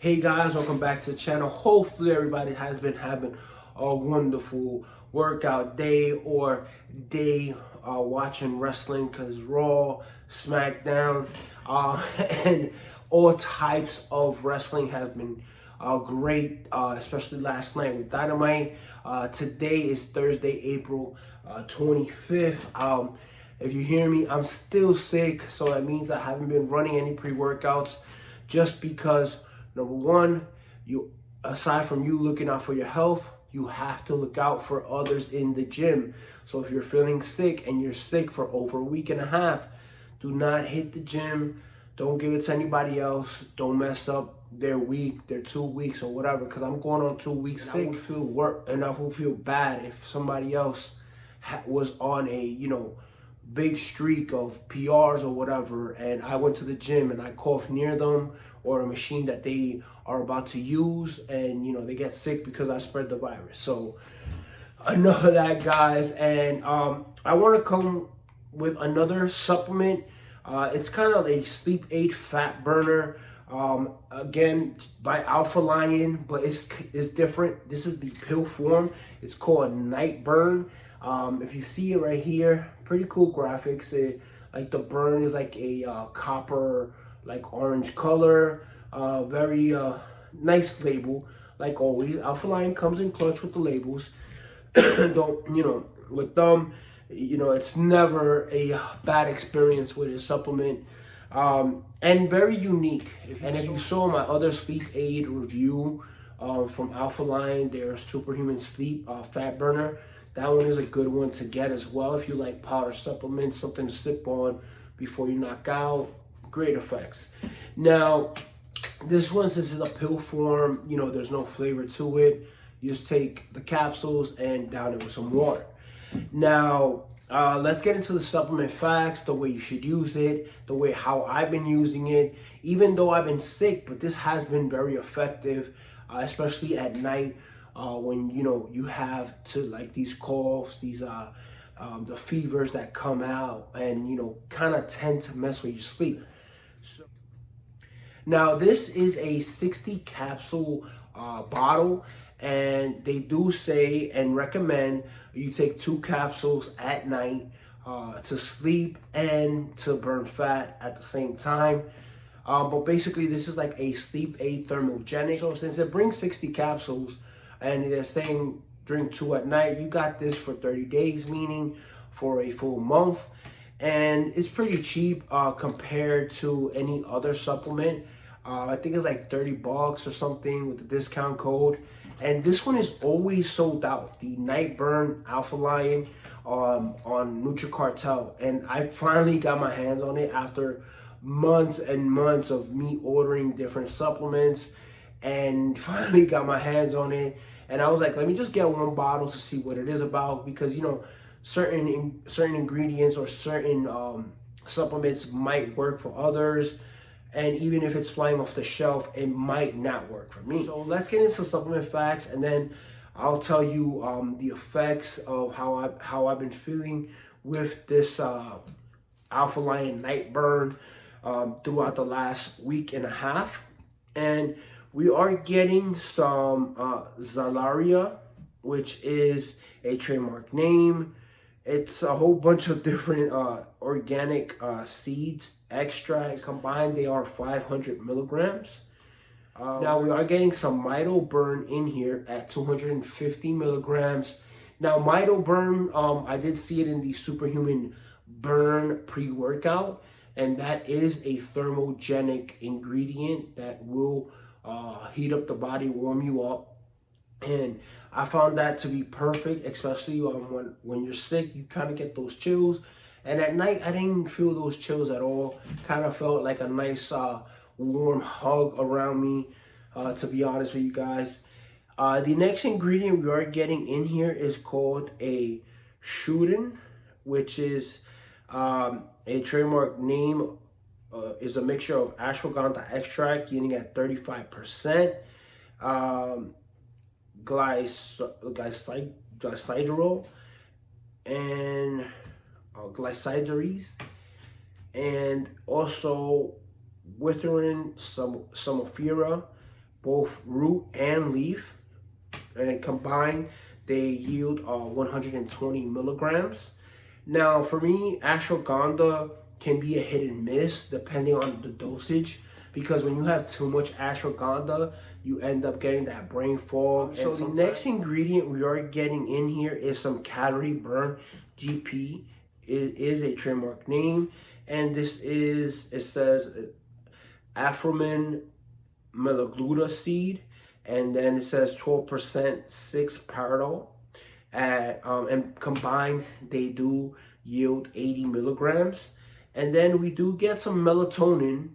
Hey guys, welcome back to the channel. Hopefully everybody has been having a wonderful workout day or day watching wrestling, because Raw, SmackDown, and all types of wrestling have been great, especially last night with Dynamite. Today is Thursday, April 25th. If you hear me, I'm still sick, so that means I haven't been running any pre-workouts just because, number one, you, aside from you looking out for your health, you have to look out for others in the gym. So if you're feeling sick and you're sick for over a week and a half, do not hit the gym. Don't give it to anybody else. Don't mess up their week, their 2 weeks or whatever, because I'm going on 2 weeks sick. I would feel bad if somebody else was on a, big streak of PRs or whatever, and I went to the gym and I coughed near them or a machine that they are about to use, and they get sick because I spread the virus. So enough of that, guys. And I want to come with another supplement. It's kind of a sleep aid fat burner. Again, by Alpha Lion, but it's different. This is the pill form. It's called Night Burn. If you see it right here, pretty cool graphics. Like the burn is like a copper, like orange color. Very nice label, like always. Alpha Lion comes in clutch with the labels. Don't, with them, it's never a bad experience with a supplement. And very unique. If you saw my other sleep aid review from Alpha Lion, their Superhuman Sleep Fat Burner, that one is a good one to get as well. If you like powder supplements, something to sip on before you knock out, great effects. Now, this one, since it's a pill form, there's no flavor to it. You just take the capsules and down it with some water. Now, let's get into the supplement facts, the way you should use it, how I've been using it, even though I've been sick, but this has been very effective, especially at night when, you have to, like, these coughs, these, the fevers that come out and, kind of tend to mess with your sleep. So, now, this is a 60 capsule bottle, and they do say and recommend you take 2 capsules at night to sleep and to burn fat at the same time. But basically, this is like a sleep aid thermogenic. So since it brings 60 capsules and they're saying drink 2 at night, you got this for 30 days, meaning for a full month. And it's pretty cheap compared to any other supplement. I think it's like $30 or something with the discount code. And this one is always sold out, the Night Burn Alpha Lion on NutriCartel. And I finally got my hands on it after months and months of me ordering different supplements, and finally got my hands on it. And I was like, let me just get 1 bottle to see what it is about, because certain ingredients or certain supplements might work for others, and even if it's flying off the shelf, it might not work for me. So let's get into supplement facts, and then I'll tell you the effects of how I've been feeling with this Alpha Lion Night Burn throughout the last week and a half. And we are getting some Zalaria, which is a trademark name. It's a whole bunch of different organic seeds, extract. Combined, they are 500 milligrams. Now, we are getting some Mito Burn in here at 250 milligrams. Now, Mito Burn, I did see it in the Superhuman Burn pre-workout, and that is a thermogenic ingredient that will heat up the body, warm you up. And I found that to be perfect, especially when you're sick, you kind of get those chills. And at night, I didn't feel those chills at all. Kind of felt like a nice warm hug around me, to be honest with you guys. The next ingredient we are getting in here is called a Shootin, which is a trademark name. Is a mixture of ashwagandha extract, getting at 35%. Glycidrol and glycidaries, and also Withering, some Samophyra, both root and leaf, and combined they yield 120 milligrams. Now for me, ashwagandha can be a hit and miss depending on the dosage, because when you have too much ashwagandha, you end up getting that brain fog. So the next ingredient we are getting in here is some calorie burn GP. It is a trademark name, and this is, it says Afromin melagluta seed, and then it says 12% 6-paratol. And combined they do yield 80 milligrams. And then we do get some melatonin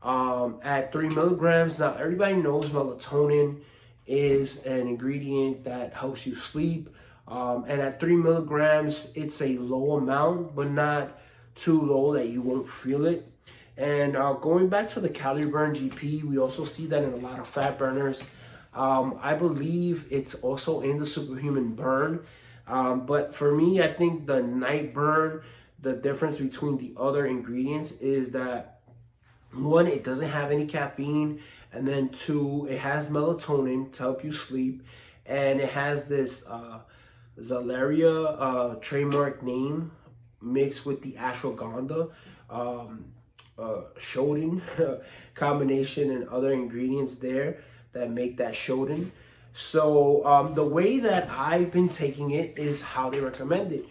at 3 milligrams. Now everybody knows melatonin is an ingredient that helps you sleep, and at 3 milligrams it's a low amount, but not too low that you won't feel it. And going back to the calorie burn GP, we also see that in a lot of fat burners. I believe it's also in the superhuman burn, but for me, I think the night burn, the difference between the other ingredients is that, one, it doesn't have any caffeine, and then two, it has melatonin to help you sleep, and it has this Zalaria trademark name mixed with the ashwagandha shodan combination and other ingredients there that make that shodan. So the way that I've been taking it is how they recommend it: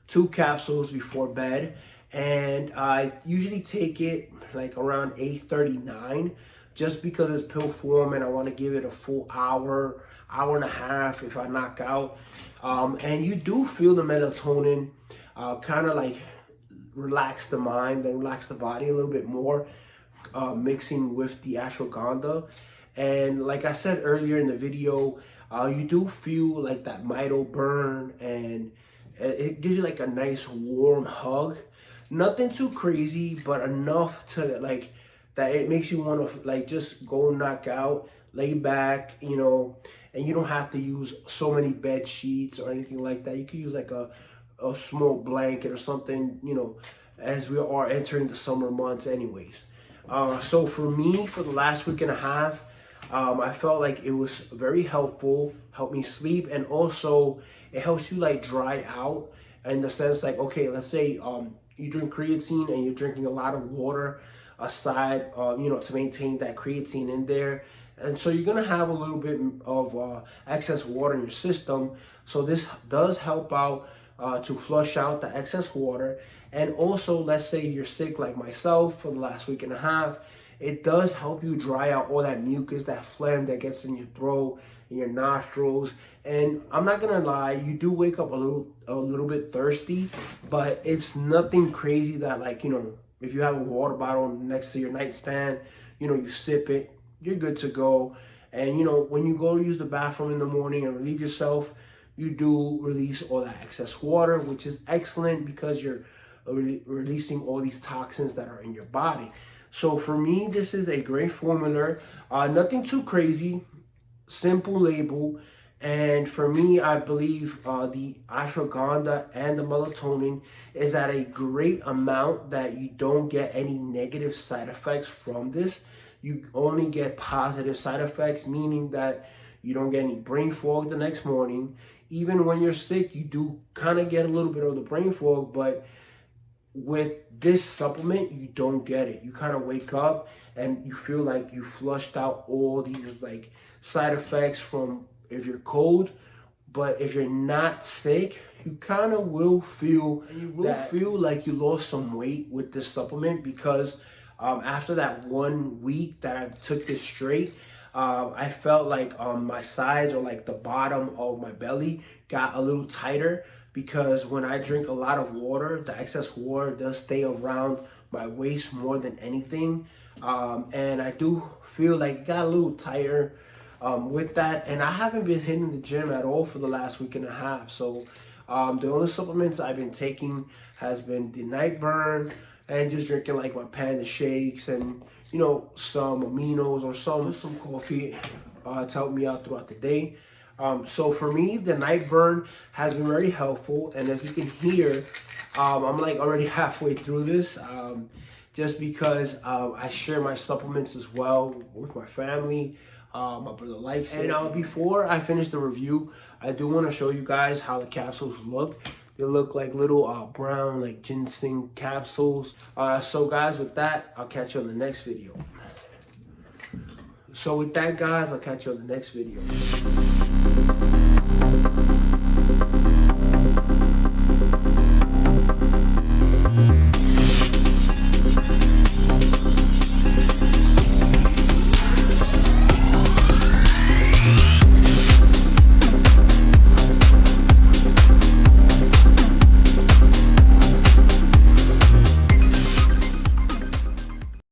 2 capsules before bed, and I usually take it like around 8:39, just because it's pill form and I want to give it a full hour and a half if I knock out. And you do feel the melatonin kind of like relax the mind and relax the body a little bit more, mixing with the ashwagandha. And like I said earlier in the video, you do feel like that mitral burn, and it gives you like a nice warm hug. Nothing too crazy, but enough to like that it makes you want to like just go knock out, lay back, you know, and you don't have to use so many bed sheets or anything like that. You can use like a small blanket or something, you know, as we are entering the summer months anyways. So for me, for the last week and a half, I felt like it was very helpful, helped me sleep, and also it helps you like dry out in the sense like, okay, let's say you drink creatine and you're drinking a lot of water aside, you know, to maintain that creatine in there. And so you're gonna have a little bit of excess water in your system. So this does help out to flush out the excess water. And also, let's say you're sick like myself for the last week and a half, it does help you dry out all that mucus, that phlegm that gets in your throat, in your nostrils. And I'm not gonna lie, you do wake up a little bit thirsty, but it's nothing crazy that, like, you know, if you have a water bottle next to your nightstand, you know, you sip it, you're good to go. And you know, when you go to use the bathroom in the morning and relieve yourself, you do release all that excess water, which is excellent because you're releasing all these toxins that are in your body. So for me, this is a great formula. Nothing too crazy, simple label. And for me, I believe the ashwagandha and the melatonin is at a great amount that you don't get any negative side effects from this. You only get positive side effects, meaning that you don't get any brain fog the next morning. Even when you're sick, you do kind of get a little bit of the brain fog, but with this supplement, you don't get it. You kind of wake up and you feel like you flushed out all these like side effects from if you're cold. But if you're not sick, you kind of will feel, and you will feel like you lost some weight with this supplement, because after that 1 week that I took this straight, I felt like my sides, or like the bottom of my belly, got a little tighter, because when I drink a lot of water, the excess water does stay around my waist more than anything. And I do feel like it got a little tighter with that. And I haven't been hitting the gym at all for the last week and a half. So the only supplements I've been taking has been the night burn, and just drinking like my Panda shakes, and you know, some aminos or some coffee to help me out throughout the day. So for me, the night burn has been very helpful, and as you can hear, I'm like already halfway through this, just because I share my supplements as well with my family. My brother likes it. And before I finish the review, I do want to show you guys how the capsules look. They look like little brown, like ginseng capsules. So guys, with that, I'll catch you on the next video. So with that, guys, I'll catch you on the next video.